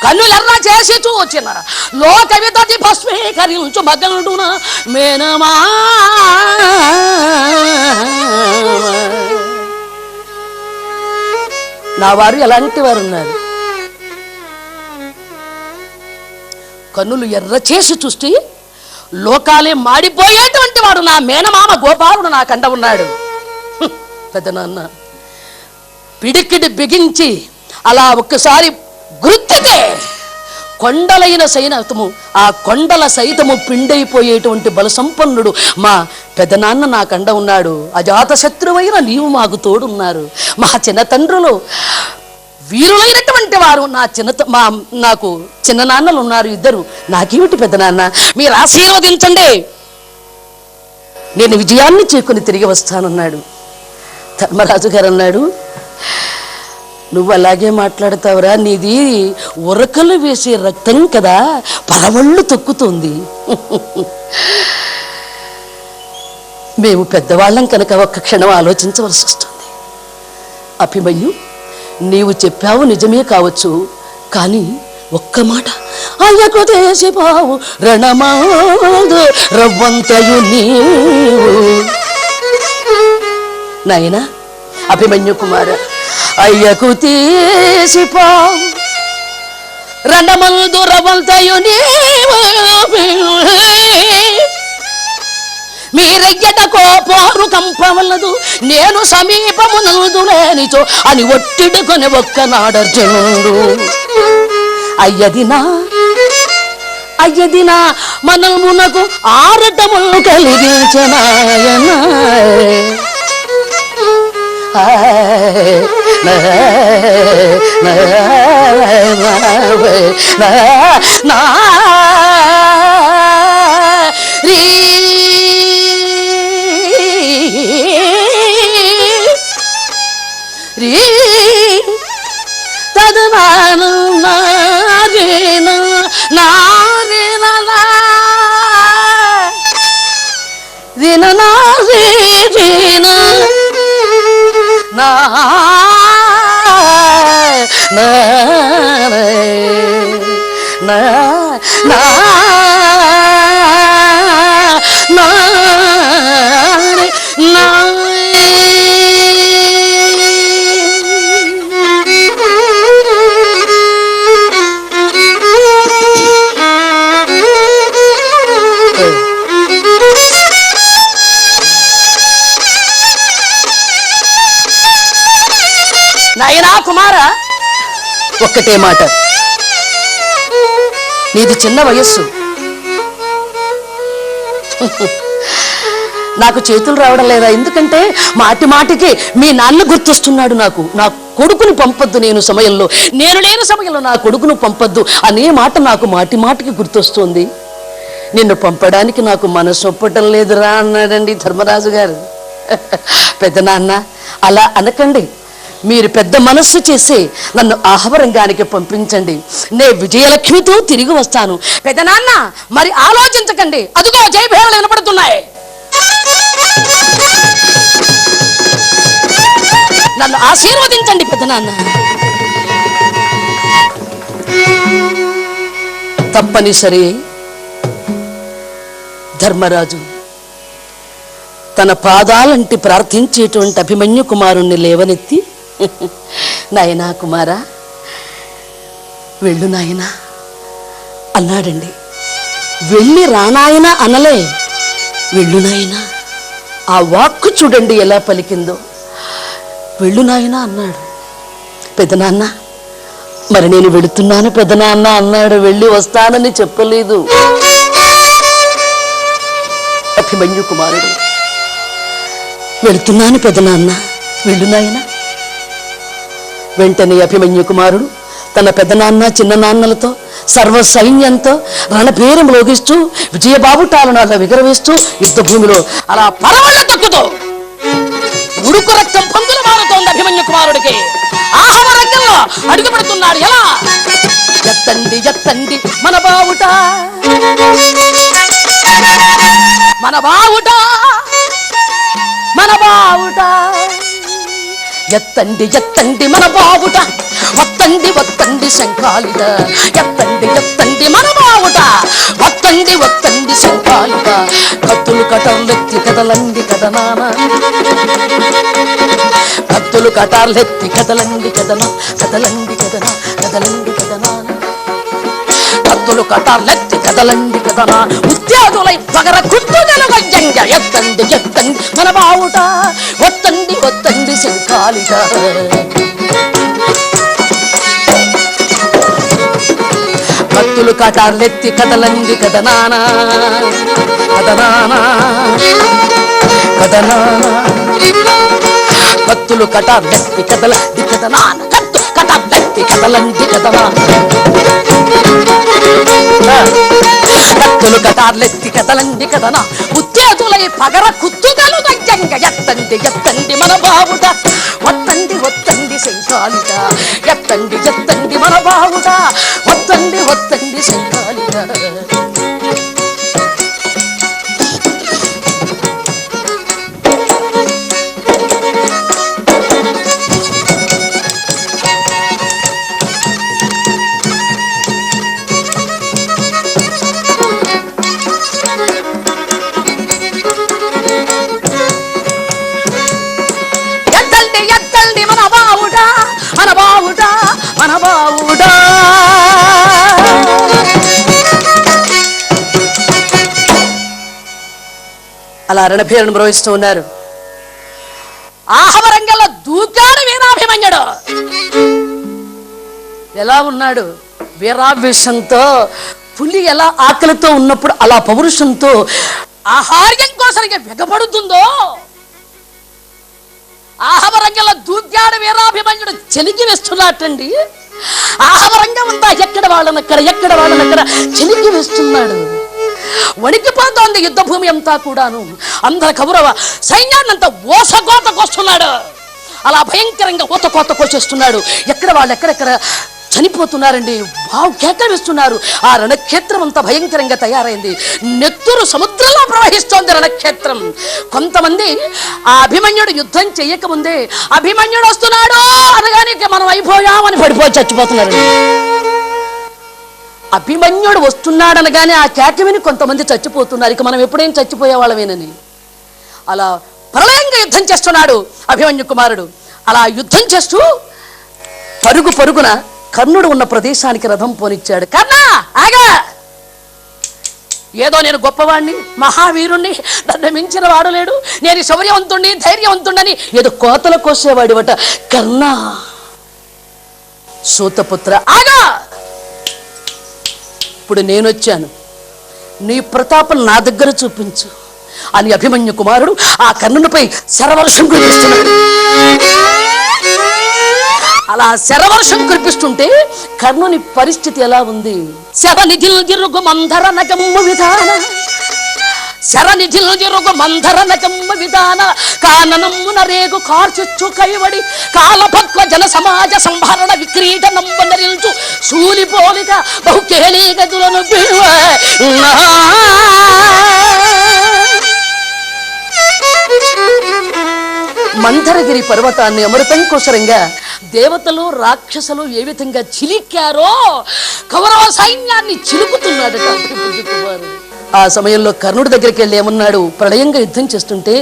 కన్నులెర్ర చేసి చూచిన లోక విదతి భస్మీకరించు మగనుడున మేనమా. నా వారు ఎలాంటి వారు ఉన్నారు? కన్నులు ఎర్ర చేసి చూస్తే లోకాలే మాడిపోయేటువంటి వాడు నా మేనమామ గోపాలుడు నా కండ ఉన్నాడు. పెద్దనాన్న పిడికిడి బిగించి అలా ఒక్కసారి గుర్తితే కొండలైన సైనతము, ఆ కొండల సైతము పిండైపోయేటువంటి బలసంపన్నుడు మా పెద్దనాన్న నా కండ ఉన్నాడు. అజాత శత్రువైన నీవు మాకు తోడున్నారు. మా చిన్న తండ్రులు వీరులైనటువంటి వారు నాకు చిన్ననాన్నలు ఉన్నారు ఇద్దరు. నాకేమిటి పెద్దనాన్న, మీరు ఆశీర్వదించండి, నేను విజయాన్ని చేకుని తిరిగి వస్తానన్నాడు. ధర్మరాజు గారు అన్నాడు, నువ్వు అలాగే మాట్లాడతావురా, నీది ఉరకలు వేసే రక్తం కదా, పరవళ్ళు తొక్కుతుంది. మేము పెద్దవాళ్ళం కనుక ఒక్క క్షణం ఆలోచించవలసి వస్తుంది. అభిమన్యు, నీవు చెప్పావు నిజమే కావచ్చు, కానీ ఒక్క మాట, అయ్యకు దేశిపావు రణమాదు రవ్వంతయు నీవు. నాయనా అభిమన్యు కుమార, అయ్యకు తీసిపావు రణమందు రవ్వంతయు నీవు. మీరెయ్యట కోపోరు కంపవలదు, నేను సమీపమునదు లేనిచో అని ఒట్టిడుకొని ఒక్కనాడర్జునుడు. అయ్యదినా మనమునకు ఆరటములు కలిగించనాయన. నాయనా కుమార, ఒక్కటే మాట, నీది చిన్న వయస్సు, నాకు చేతులు రావడం లేదా? ఎందుకంటే మాటి మాటికి మీ నాన్న గుర్తొస్తున్నాడు నాకు. నా కొడుకుని పంపొద్దు, నేను లేని సమయంలో నా కొడుకును పంపొద్దు అనే మాట నాకు మాటి మాటికి గుర్తొస్తుంది. నిన్ను పంపడానికి నాకు మనసు ఒప్పటం లేదురా అన్నాడండి ధర్మరాజు గారు. పెద్దనాన్న అలా అనకండి, మీరు పెద్ద మనస్సు చేసి నన్ను ఆహవరంగానికి పంపించండి, నే విజయలక్ష్మితో తిరిగి వస్తాను. పెద్దనాన్న మరి ఆలోచించకండి, అదిగో జయభేళలు వినపడుతున్నాయి. నన్ను ఆశీర్వదించండి పెద్దనాన్న. తప్పనిసరి ధర్మరాజు తన పాదాలంటి ప్రార్థించేటువంటి అభిమన్యు కుమారుణ్ణి లేవనెత్తి, నాయనా కుమారా వెళ్ళు నాయనా అన్నాడండి. వెళ్ళి రానాయన అనలే, వెళ్ళు నాయనా. ఆ వాక్కు చూడండి ఎలా పలికిందో. వెళ్ళు నాయనా అన్నాడు. పెద్దనాన్న మరి నేను వెళుతున్నాను పెద్దనాన్న అన్నాడు, వెళ్ళి వస్తానని చెప్పలేదు. అభిమన్యు కుమారుడు, వెళుతున్నాను పెద్దనాన్న, వెళ్ళు నాయనా. వెంటనే అభిమన్యు కుమారుడు తన పెద్దనాన్న చిన్ననాన్నలతో సర్వ సైన్యంతో రణభేరం మ్రోగిస్తూ విజయబాబుటాలను అలా విగరవేస్తూ యుద్ధ భూమిలో అలా పరవళ్ళ తొక్కుతూ ఉడుకు రక్తం పందులు మారుతోంది అభిమన్యు కుమారుడికి. ఆహవ రంగంలో అడుగు పెడుతున్నాడు. ఎలా? ఎత్తండి ఎత్తండి మన బావుట, మన బావుట, మన బావుట, ఎత్తండి ఎత్తండి మన బావుట, వత్తండి వత్తండి శంఖాలిద. ఎత్తండి ఎత్తండి మన బావుట, వత్తండి వత్తండి శంఖాలిద. కత్తులు కటార్లెత్తి కదలండి కదనాన, కత్తులు కటార్లెత్తి కదలండి కదనా, కదలండి కదనా, కదలండి కదనాన. కత్తులు కటార్లెత్తి కదలండి కదనా, ఉద్యోగులై పగర కుత్తుగలు గజ్జంగ. ఎత్తండి ఎత్తండి మన బావుట, వత్తండి వత్తండి శంఖాలిద. కత్తులు కటార్లెత్తి కదలండి కదనానా, కదనానా, కదనానా. కత్తులు కటార్లెత్తి కదలండి కదనాన, కత్తు కటార్లెత్తి కదలండి కదనాన. కత్తులు కటార్లెత్తి కదలండి కదనా, ఉత్తేజులై పగర కుత్తుగలు గజ్జంగ. ఎత్తండి ఎత్తండి మన బావుట, వత్తండి వత్తండి శంఖాలిద. ఎత్తండి ఎత్తండి మన బావుట, వత్తండి వత్తండి శంఖాలిద. అలా రణభేరుని ప్రవహిస్తూ ఉన్నారు. ఆహవరంగంలో దూకాడు వీరాభిమన్యుడు. ఎలా ఉన్నాడు? వీరావేశంతో, పులి ఎలా ఆకలితో ఉన్నప్పుడు అలా పౌరుషంతో ఆహార్యం కోసం వెగపడుతుందో, ఆహవరంగంలో దూకాడు వీరాభిమన్యుడు. చెలికి వేస్తున్నాటండి. ఆహవరంగం అంతా ఎక్కడ వాళ్ళనక్కడ, ఎక్కడ వాళ్ళనక్కడ చెలికి వేస్తున్నాడు. వణికిపోతోంది యుద్ధ భూమి అంతా కూడాను. అందర కౌరవ సైన్యాన్నంతా ఓసకోతకొస్తున్నాడు. అలా భయంకరంగా ఊతకోతకొచ్చేస్తున్నాడు. ఎక్కడ వాళ్ళు ఎక్కడెక్కడ చనిపోతున్నారండి. బావు కేకలు వేస్తున్నారు. ఆ రణక్షేత్రం అంతా భయంకరంగా తయారైంది. నెత్తురు సముద్రంలో ప్రవహిస్తోంది రణక్షేత్రం. కొంతమంది ఆ అభిమన్యుడు యుద్ధం చెయ్యకముందే అభిమన్యుడు వస్తున్నాడు అనగానే మనం అయిపోయామని పడిపోయి చచ్చిపోతున్నారు. అభిమన్యుడు వస్తున్నాడనగానే ఆ కేక విని కొంతమంది చచ్చిపోతున్నారు. ఇక మనం ఎప్పుడేం చచ్చిపోయే వాళ్ళమేనని అలా ప్రళయంగా యుద్ధం చేస్తున్నాడు అభిమన్యు కుమారుడు. అలా యుద్ధం చేస్తూ పరుగు పరుగున కర్ణుడు ఉన్న ప్రదేశానికి రథం పోనిచ్చాడు. కర్ణ ఆగా, ఏదో నేను గొప్పవాణ్ణి, మహావీరుణ్ణి, నన్ను మించిన వాడు లేడు, నేను శౌర్యవంతుణ్ణి, ధైర్యవంతుణ్ణని ఏదో కోతలు కోసేవాడివట. కర్ణ, సూతపుత్ర ఆగా, ఇప్పుడు నేనొచ్చాను, నీ ప్రతాపం నా దగ్గర చూపించు అని అభిమన్యు కుమారుడు ఆ కర్ణునిపై శరవర్షం కురిపిస్తున్నాడు. అలా శరవర్షం కురిపిస్తుంటే కర్ణుని పరిస్థితి ఎలా ఉంది? శరనిధిల్ జిరుగు మంధర నకమ్మ విధాన, శరనిధిల్ జిరుగు మంధర నకమ్మ విధాన, కాననమ్మున రేగు కార్చొచ్చు కైవడి, కాలపక్వ జన సమాజ సంభరణ విక్రీడ నంబనరిల్చు శూలిపోలిక బహుకేళీ గదులను పిలువ. మందరగిరి పర్వతాన్ని అమృతం కోసరంగా దేవతలు రాక్షసులు ఏ విధంగా చిలికారో కౌరవ సైన్యాన్ని చిలుకుతున్నాడట కుమారుడు. ఆ సమయంలో కర్ణుడి దగ్గరికి వెళ్ళి ఏమన్నాడు? ప్రళయంగా యుద్ధం చేస్తుంటే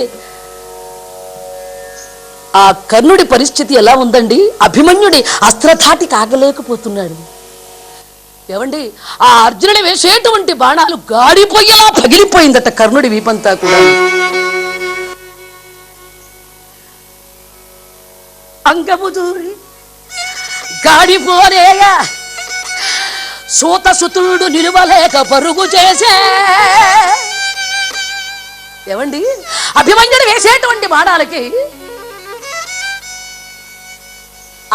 ఆ కర్ణుడి పరిస్థితి ఎలా ఉందండి? అభిమన్యుడి అస్త్రధాటి కాగలేకపోతున్నాడు. ఏమండి, ఆ అర్జునుడి వేసేటువంటి బాణాలు గాడిపోయేలా పగిలిపోయిందట కర్ణుడి వీపంతా కూడా. అంగముదూరి గాడిపోలేగా సూతసుతుడు నిలువలేక పరుగు చేసే. ఏమండి, అభిమన్యుడు వేసేటువంటి బాణాలకి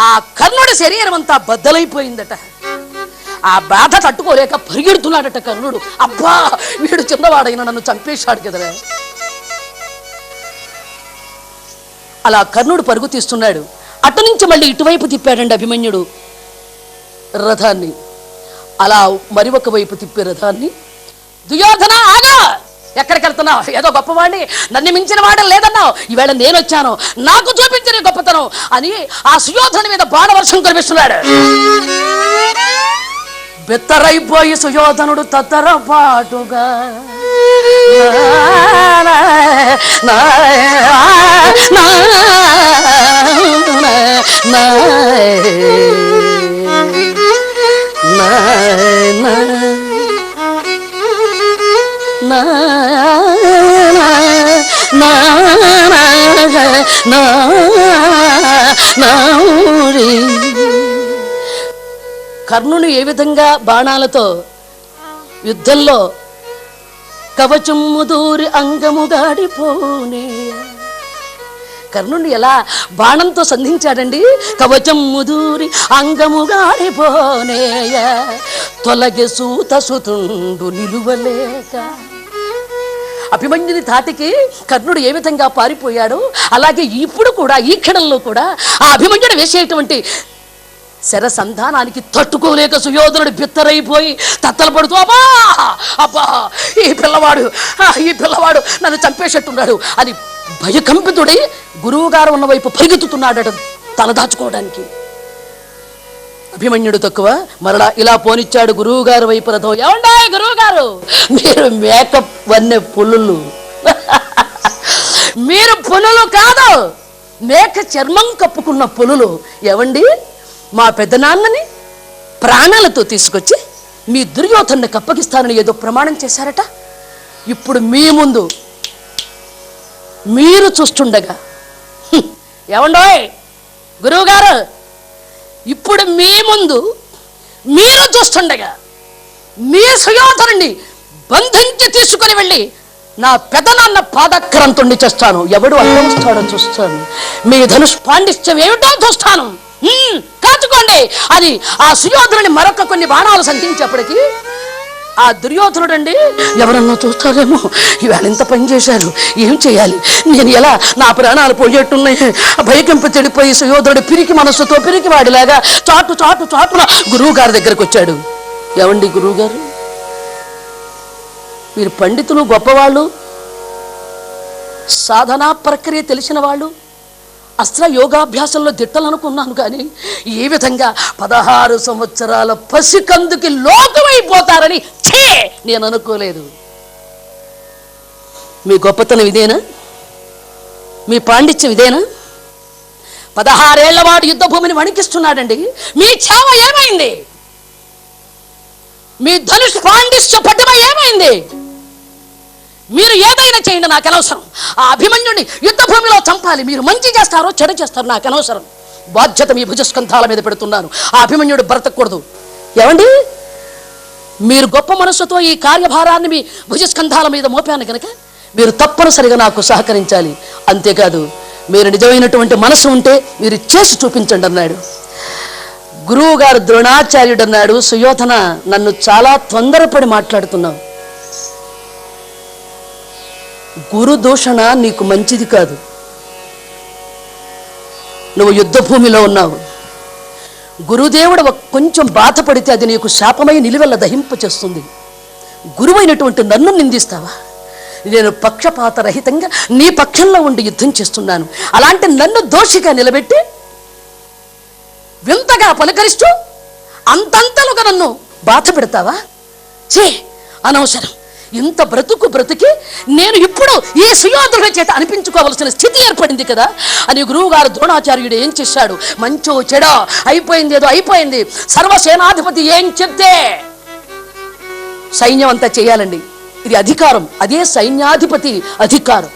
ఆ కర్ణుడి శరీరం అంతా బద్దలైపోయిందట. ఆ బాధ తట్టుకోలేక పరిగెడుతున్నాడట కర్ణుడు. అబ్బా, వీడు చిన్నవాడైనా నన్ను చంపేశాడు కదరా. అలా కర్ణుడు పరుగు తీస్తున్నాడు. అటు నుంచి మళ్ళీ ఇటువైపు తిప్పాడండి అభిమన్యుడు రథాన్ని. అలా మరి ఒక వైపు తిప్పే రథాన్ని దుర్యోధన ఆగా ఎక్కడికి వెళ్తున్నావు? ఏదో గొప్పవాడిని, నన్ను మించిన వాడని లేదన్నావు, ఈవేళ నేను వచ్చాను, నాకు చూపించిన గొప్పతనం అని ఆ సుయోధనుడి మీద బాణవర్షం కురిపిస్తున్నాడు. బెత్తరైపోయి సుయోధనుడు తత్తరపాటుగా కర్ణుని ఏ విధంగా బాణాలతో యుద్ధంలో కవచము దూరి అంగము గాడిపోనే, కర్ణుని ఎలా బాణంతో సంధించాడండి. కవచం ముదూరి అంగము గాడిపోనేయ, తొలగి సూత సుతుండు నిలువలేక. అభిమన్యుని ధాటికి కర్ణుడు ఏ విధంగా పారిపోయాడో అలాగే ఇప్పుడు కూడా ఈ క్షణంలో కూడా ఆ అభిమన్యుడు వేసేటువంటి శరసంధానానికి తట్టుకోలేక సుయోధనుడు బిత్తరైపోయి తత్తలు పడుతూ అబ్బా అబ్బా ఈ పిల్లవాడు నన్ను చంపేసేట్టున్నాడు అని భయకంపితుడై గురువు గారు ఉన్న వైపు పరిగెత్తుతున్నాడట తలదాచుకోవడానికి. అభిమన్యుడు తక్కువ, మరలా ఇలా పోనిచ్చాడు గురువు గారు వైపు రథం. ఏమండా గురువు గారు, మీరు మేకప్ వన్నె పులులు, మీరు పులులు కాదు, మేక చర్మం కప్పుకున్న పులులు. ఏవండి, మా పెద్దనాన్నని ప్రాణాలతో తీసుకొచ్చి మీ దుర్యోధన్ని కప్పగిస్తానని ఏదో ప్రమాణం చేశారట. ఇప్పుడు మీ ముందు మీరు చూస్తుండగా, ఏమండోయ్ గురువు గారు, ఇప్పుడు మీ ముందు మీరు చూస్తుండగా మీ సుయోధనుడిని బంధించి తీసుకుని వెళ్ళి నా పెదనాన్న పాదక్రాంతుణ్ణి చేస్తాను. ఎవడు అడ్డొస్తాడో చూస్తాను, మీ ధనుష్ పాండిత్యం ఏమిటో చూస్తాను, కాచుకోండి అని ఆ సుయోధనుని మరొక కొన్ని బాణాలు సంధించేప్పటికీ ఆ దుర్యోధనుడు అండి, ఎవరన్నా చూస్తారేమో, ఇవాళ ఎంత పని చేశారు, ఏం చేయాలి, నేను ఎలా, నా ప్రాణాలు పోయేట్టున్నాయి, భయకంపి చెడిపోయి సుయోధనుడు పిరికి మనస్సుతో పిరికి వాడిలాగా చాటున గురువు గారి దగ్గరకు వచ్చాడు. ఏమండి గురువు గారు, మీరు పండితులు, గొప్పవాళ్ళు, సాధనా ప్రక్రియ తెలిసిన వాళ్ళు, అస్త్ర యోగాభ్యాసంలో దిట్టలనుకున్నాను, కానీ ఈ విధంగా 16 సంవత్సరాల పసికందుకి లోకమైపోతారని నేను అనుకోలేదు. మీ గొప్పతనం ఇదేనా? మీ పాండిత్యం ఇదేనా? 16 ఏళ్ల వాడు యుద్ధ భూమిని వణికిస్తున్నాడండి. మీ ఛావ ఏమైంది? మీ ధనుష్ పాండిత్య పటిమ ఏమైంది? మీరు ఏదైనా చేయండి, నాకు అనవసరం. ఆ అభిమన్యుడిని యుద్ధ భూమిలో చంపాలి. మీరు మంచి చేస్తారో చెడు చేస్తారో నాకు అనవసరం. బాధ్యత మీ భుజస్కంధాల మీద పెడుతున్నాను. ఆ అభిమన్యుడు బ్రతకూడదు. ఏమండి, మీరు గొప్ప మనస్సుతో ఈ కార్యభారాన్ని మీ భుజస్కంధాల మీద మోపాను కనుక మీరు తప్పనిసరిగా నాకు సహకరించాలి. అంతేకాదు, మీరు నిజమైనటువంటి మనసు ఉంటే మీరు చేసి చూపించండి అన్నాడు. గురువు గారు ద్రోణాచార్యుడు అన్నాడు, సుయోధన, నన్ను చాలా తొందరపడి మాట్లాడుతున్నావు. గురు దూషణ నీకు మంచిది కాదు. నువ్వు యుద్ధ భూమిలో ఉన్నావు. గురుదేవుడు కొంచెం బాధపడితే అది నీకు శాపమై నిలువెల్ల దహింప చేస్తుంది. గురువైనటువంటి నన్ను నిందిస్తావా? నేను పక్షపాత రహితంగా నీ పక్షంలో ఉండి యుద్ధం చేస్తున్నాను. అలాంటి నన్ను దోషిగా నిలబెట్టి వింతగా పలకరిస్తూ అంతంతలుగా నన్ను బాధ పెడతావా? చే, అనవసరం. ఇంత బ్రతికి నేను ఇప్పుడు ఈ సుయోధనుడి చేత అనిపించుకోవలసిన స్థితి ఏర్పడింది కదా అని గురువు గారు ద్రోణాచార్యుడు ఏం చేశాడు? మంచో చెడో అయిపోయింది, ఏదో అయిపోయింది. సర్వసేనాధిపతి ఏం చెప్తే సైన్యం అంతా చేయాలండి. ఇది అధికారం, అదే సైన్యాధిపతి అధికారం.